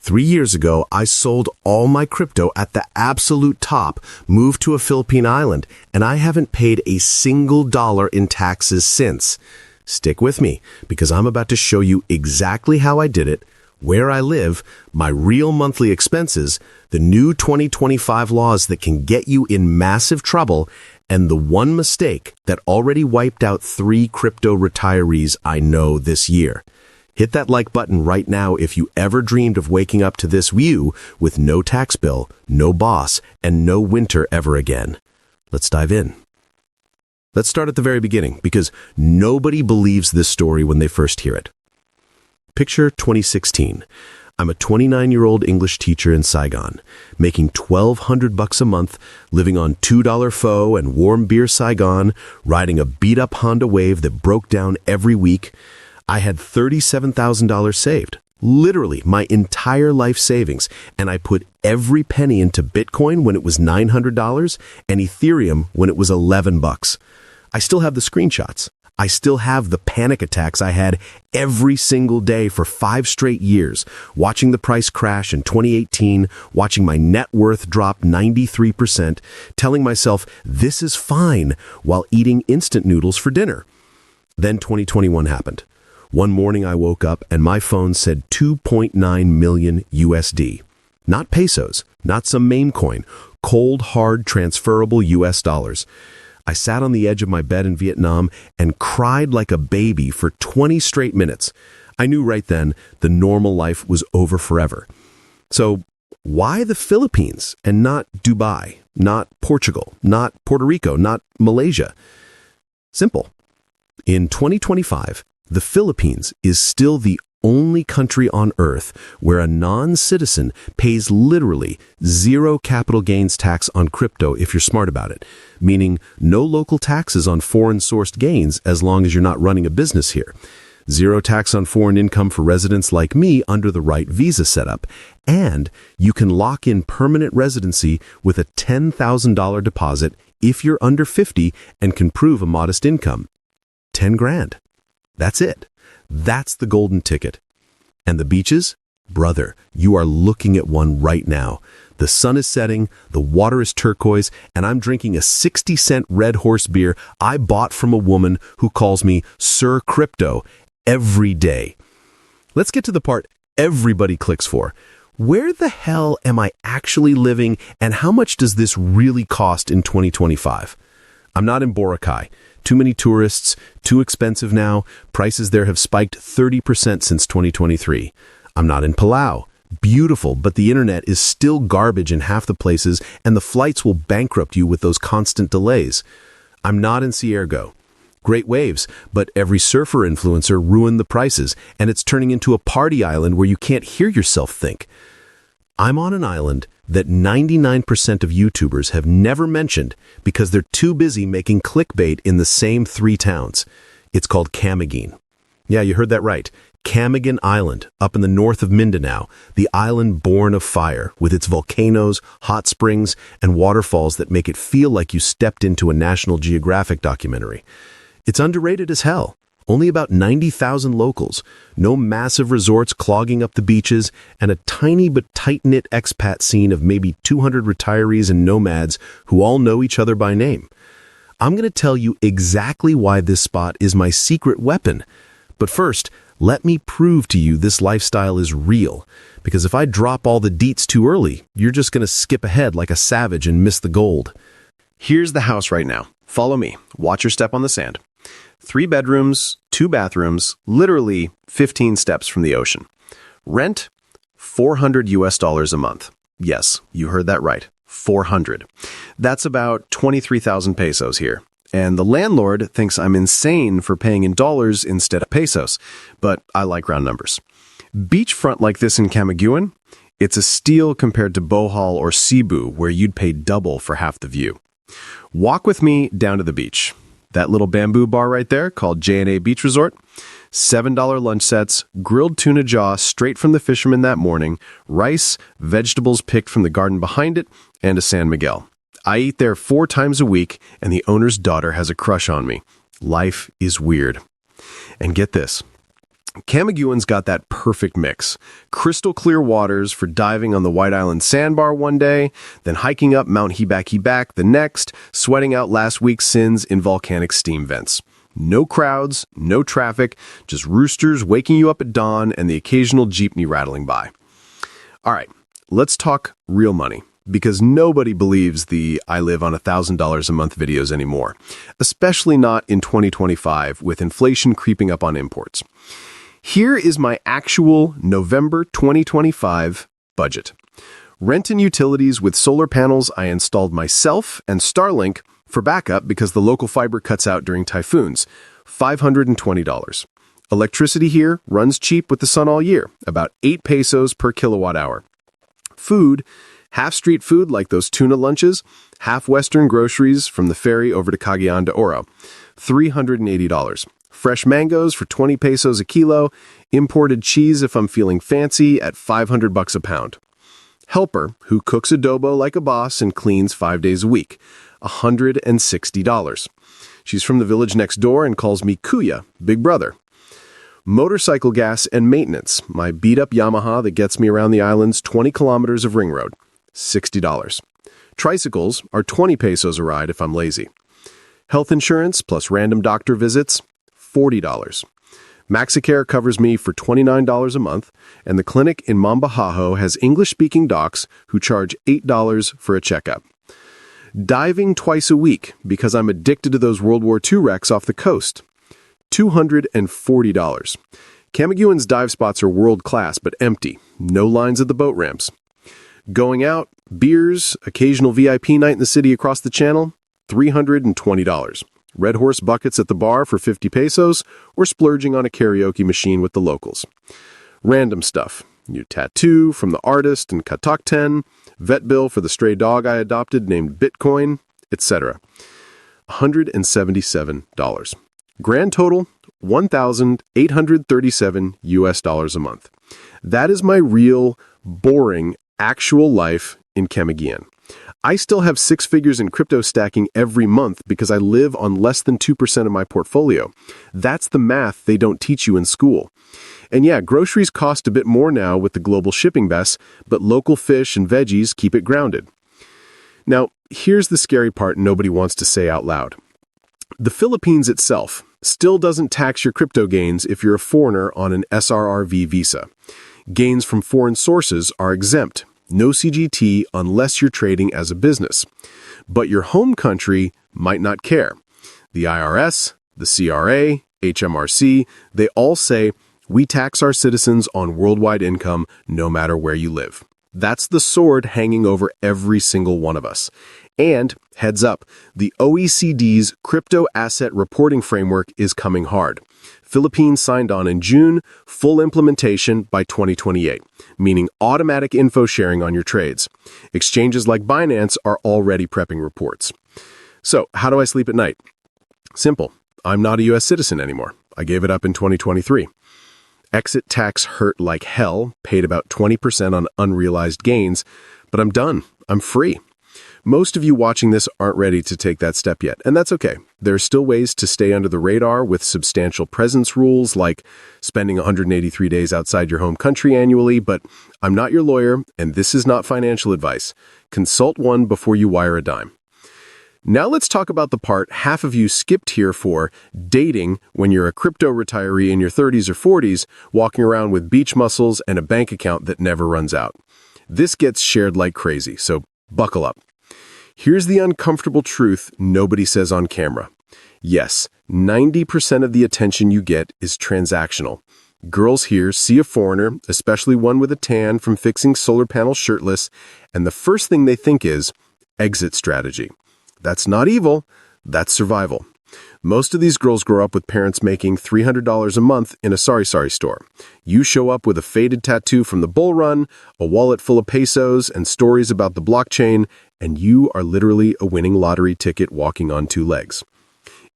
3 years ago, I sold all my crypto at the absolute top, moved to a Philippine island, and I haven't paid a single dollar in taxes since. Stick with me, because I'm about to show you exactly how I did it, where I live, my real monthly expenses, the new 2025 laws that can get you in massive trouble, and the one mistake that already wiped out 3 crypto retirees I know this year. Hit that like button right now if you ever dreamed of waking up to this view with no tax bill, no boss, and no winter ever again. Let's dive in. Let's start at the very beginning, because nobody believes this story when they first hear it. Picture 2016. I'm a 29-year-old English teacher in Saigon, making $1,200 a month, living on $2 pho and warm beer Saigon, riding a beat-up Honda Wave that broke down every week. I had $37,000 saved, literally my entire life savings, and I put every penny into Bitcoin when it was $900 and Ethereum when it was $11. I still have the screenshots. I still have the panic attacks I had every single day for 5 straight years, watching the price crash in 2018, watching my net worth drop 93%, telling myself this is fine while eating instant noodles for dinner. Then 2021 happened. One morning I woke up and my phone said 2.9 million USD. Not pesos, not some meme coin, cold, hard, transferable US dollars. I sat on the edge of my bed in Vietnam and cried like a baby for 20 straight minutes. I knew right then the normal life was over forever. So why the Philippines and not Dubai, not Portugal, not Puerto Rico, not Malaysia? Simple. In 2025, the Philippines is still the only country on earth where a non-citizen pays literally 0 capital gains tax on crypto if you're smart about it, meaning no local taxes on foreign-sourced gains as long as you're not running a business here. 0 tax on foreign income for residents like me under the right visa setup, and you can lock in permanent residency with a $10,000 deposit if you're under 50 and can prove a modest income. 10 grand. That's it. That's the golden ticket. And the beaches? Brother, you are looking at one right now. The sun is setting, the water is turquoise, and I'm drinking a 60-cent Red Horse beer I bought from a woman who calls me Sir Crypto every day. Let's get to the part everybody clicks for. Where the hell am I actually living, and how much does this really cost in 2025? I'm not in Boracay. Too many tourists, too expensive now. Prices there have spiked 30% since 2023. I'm not in Palau. Beautiful, but the internet is still garbage in half the places, and the flights will bankrupt you with those constant delays. I'm not in Ciergo. Great waves, but every surfer influencer ruined the prices, and it's turning into a party island where you can't hear yourself think. I'm on an island that 99% of YouTubers have never mentioned because they're too busy making clickbait in the same 3 towns. It's called Camiguin. Yeah, you heard that right. Camiguin Island, up in the north of Mindanao, the island born of fire, with its volcanoes, hot springs, and waterfalls that make it feel like you stepped into a National Geographic documentary. It's underrated as hell. Only about 90,000 locals, no massive resorts clogging up the beaches, and a tiny but tight-knit expat scene of maybe 200 retirees and nomads who all know each other by name. I'm going to tell you exactly why this spot is my secret weapon. But first, let me prove to you this lifestyle is real, because if I drop all the deets too early, you're just going to skip ahead like a savage and miss the gold. Here's the house right now. Follow me. Watch your step on the sand. 3 bedrooms, 2 bathrooms, literally 15 steps from the ocean. Rent, $400 US a month. Yes, you heard that right. 400. That's about 23,000 pesos here. And the landlord thinks I'm insane for paying in dollars instead of pesos, but I like round numbers. Beachfront like this in Camiguin, it's a steal compared to Bohol or Cebu, where you'd pay double for half the view. Walk with me down to the beach. That little bamboo bar right there, called J&A Beach Resort, $7 lunch sets, grilled tuna jaw straight from the fisherman that morning, rice, vegetables picked from the garden behind it, and a San Miguel. I eat there 4 times a week, and the owner's daughter has a crush on me. Life is weird. And get this. Camiguin's got that perfect mix. Crystal clear waters for diving on the White Island sandbar one day, then hiking up Mount Hebak the next, sweating out last week's sins in volcanic steam vents. No crowds, no traffic, just roosters waking you up at dawn and the occasional jeepney rattling by. All right, let's talk real money, because nobody believes the I live on $1,000 a month videos anymore, especially not in 2025 with inflation creeping up on imports. Here is my actual November 2025 budget. Rent and utilities with solar panels I installed myself and Starlink for backup because the local fiber cuts out during typhoons, $520. Electricity here runs cheap with the sun all year, about 8 pesos per kilowatt hour. Food, half street food like those tuna lunches, half Western groceries from the ferry over to Cagayan de Oro, $380. Fresh mangoes for 20 pesos a kilo, imported cheese if I'm feeling fancy at $500 a pound. Helper, who cooks adobo like a boss and cleans 5 days a week, $160. She's from the village next door and calls me Kuya, big brother. Motorcycle gas and maintenance, my beat-up Yamaha that gets me around the island's 20 kilometers of ring road, $60. Tricycles are 20 pesos a ride if I'm lazy. Health insurance plus random doctor visits, $40. Maxicare covers me for $29 a month, and the clinic in Mambahaho has English-speaking docs who charge $8 for a checkup. Diving twice a week because I'm addicted to those World War II wrecks off the coast, $240. Camiguin's dive spots are world-class but empty, no lines at the boat ramps. Going out, beers, occasional VIP night in the city across the channel, $320. Red Horse buckets at the bar for 50 pesos, or splurging on a karaoke machine with the locals. Random stuff. New tattoo from the artist in Katakten, vet bill for the stray dog I adopted named Bitcoin, etc. $177. Grand total, $1,837 a month. That is my real, boring, actual life in Camiguin. I still have 6 figures in crypto stacking every month because I live on less than 2% of my portfolio. That's the math they don't teach you in school. And yeah, groceries cost a bit more now with the global shipping mess, but local fish and veggies keep it grounded. Now, here's the scary part nobody wants to say out loud. The Philippines itself still doesn't tax your crypto gains if you're a foreigner on an SRRV visa. Gains from foreign sources are exempt. No CGT unless you're trading as a business. But your home country might not care. The IRS, the CRA, HMRC, they all say, we tax our citizens on worldwide income no matter where you live. That's the sword hanging over every single one of us. And, heads up, the OECD's crypto asset reporting framework is coming hard. Philippines signed on in June, full implementation by 2028, meaning automatic info sharing on your trades. Exchanges like Binance are already prepping reports. So, how do I sleep at night? Simple. I'm not a U.S. citizen anymore. I gave it up in 2023. Exit tax hurt like hell, paid about 20% on unrealized gains, but I'm done. I'm free. Most of you watching this aren't ready to take that step yet, and that's okay. There are still ways to stay under the radar with substantial presence rules like spending 183 days outside your home country annually, but I'm not your lawyer, and this is not financial advice. Consult one before you wire a dime. Now let's talk about the part half of you skipped here for dating when you're a crypto retiree in your 30s or 40s, walking around with beach muscles and a bank account that never runs out. This gets shared like crazy, so buckle up. Here's the uncomfortable truth nobody says on camera. Yes, 90% of the attention you get is transactional. Girls here see a foreigner, especially one with a tan from fixing solar panels shirtless, and the first thing they think is exit strategy. That's not evil, that's survival. Most of these girls grow up with parents making $300 a month in a sari-sari store. You show up with a faded tattoo from the bull run, a wallet full of pesos, and stories about the blockchain, and you are literally a winning lottery ticket walking on 2 legs.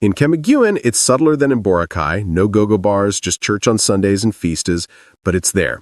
In Camiguin, it's subtler than in Boracay, no go-go bars, just church on Sundays and fiestas, but it's there.